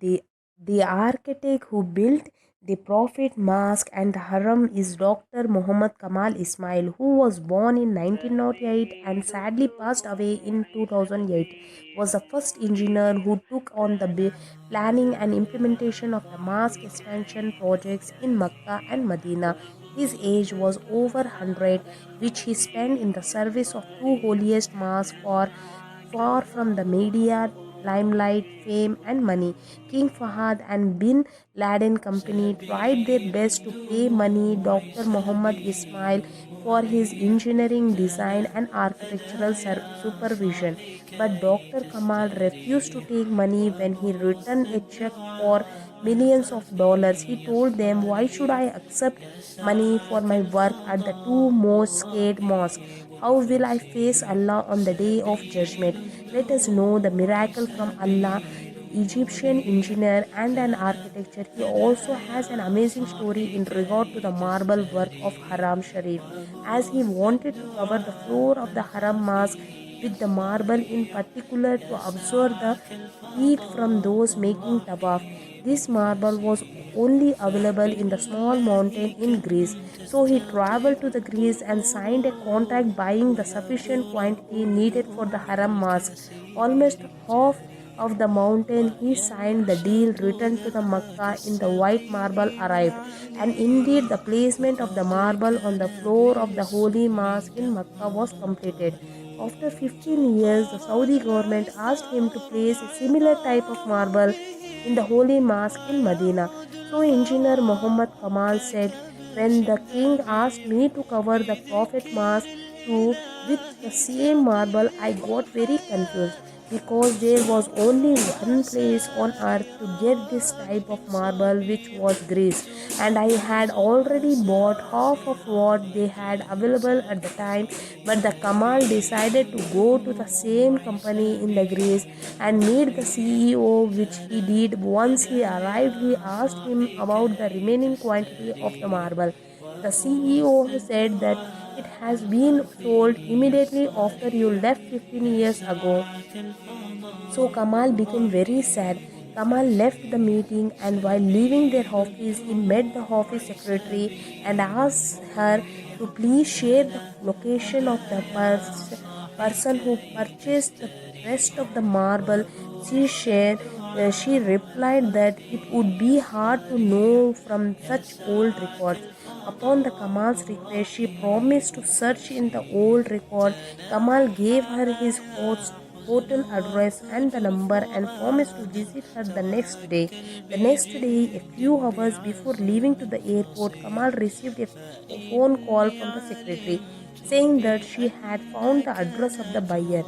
The, the architect who built the Prophet Mosque and the Haram is Dr. Muhammad Kamal Ismail, who was born in 1908 and sadly passed away in 2008. Was the first engineer who took on the planning and implementation of the mosque expansion projects in Mecca and Medina. His age was over 100, which he spent in the service of two holiest mosques for far from the media limelight, fame, and money. King Fahad and Bin Laden Company tried their best to pay money Dr. Muhammad Ismail for his engineering, design, and architectural supervision. But Dr. Kamal refused to take money when he returned a check for millions of dollars. He told them, "Why should I accept money for my work at the two most scared mosques? How will I face Allah on the day of judgment?" Let us know the miracle from Allah. Egyptian engineer and an architecture, he also has an amazing story in regard to the marble work of Haram Sharif, as he wanted to cover the floor of the Haram Mosque with the marble in particular to absorb the heat from those making tawaf. This marble was only available in the small mountain in Greece. So he traveled to the Greece and signed a contract buying the sufficient quantity needed for the Haram Mosque. Almost half of the mountain he signed the deal, returned to the Makkah in the white marble arrived. And indeed the placement of the marble on the floor of the holy mosque in Makkah was completed. After 15 years, the Saudi government asked him to place a similar type of marble in the holy mosque in Medina. So engineer Muhammad Kamal said, "When the king asked me to cover the Prophet Mosque too with the same marble, I got very confused because there was only one place on earth to get this type of marble, which was Greece, and I had already bought half of what they had available at the time. But the Kamal decided to go to the same company in the Greece and meet the CEO, which he did. Once he arrived, he asked him about the remaining quantity of the marble. The CEO said that it has been sold immediately after you left 15 years ago. So Kamal became very sad. Kamal left the meeting, and while leaving their office, he met the office secretary and asked her to please share the location of the person who purchased the rest of the marble. She replied that it would be hard to know from such old records. Upon the Kamal's request, she promised to search in the old record. Kamal gave her his hotel address and the number and promised to visit her the next day. The next day, a few hours before leaving to the airport, Kamal received a phone call from the secretary saying that she had found the address of the buyer.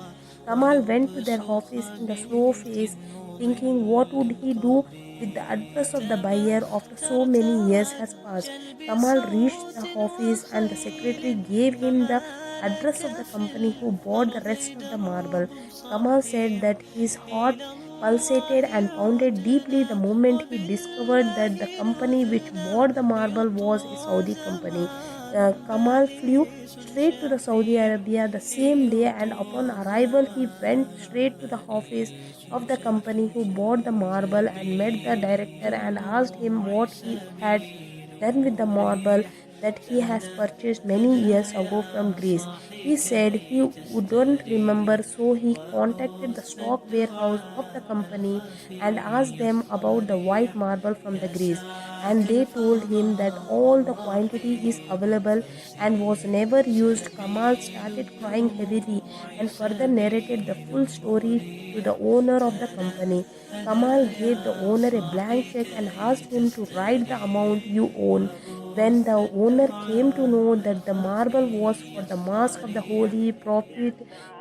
Kamal went to their office in the slow phase, thinking what would he do with the address of the buyer after so many years has passed. Kamal reached the office and the secretary gave him the address of the company who bought the rest of the marble. Kamal said that his heart pulsated and pounded deeply the moment he discovered that the company which bought the marble was a Saudi company. Kamal flew straight to the Saudi Arabia the same day, and upon arrival he went straight to the office of the company who bought the marble and met the director and asked him what he had done with the marble that he has purchased many years ago from Greece. He said he wouldn't remember, so he contacted the stock warehouse of the company and asked them about the white marble from the Greece. And they told him that all the quantity is available and was never used. Kamal started crying heavily and further narrated the full story to the owner of the company. Kamal gave the owner a blank check and asked him to write the amount you own. When the owner came to know that the marble was for the mosque of the Holy Prophet,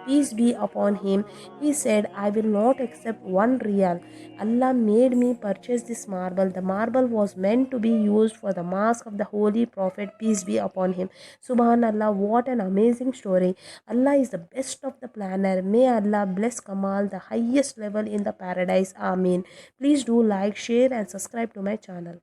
peace be upon him, he said, "I will not accept one real. Allah made me purchase this marble. The marble was meant to be used for the mosque of the Holy Prophet, peace be upon him." Subhanallah, what an amazing story. Allah is the best of the planner. May Allah bless Kamal the highest level in the paradise. Amin. Please do like, share, and subscribe to my channel.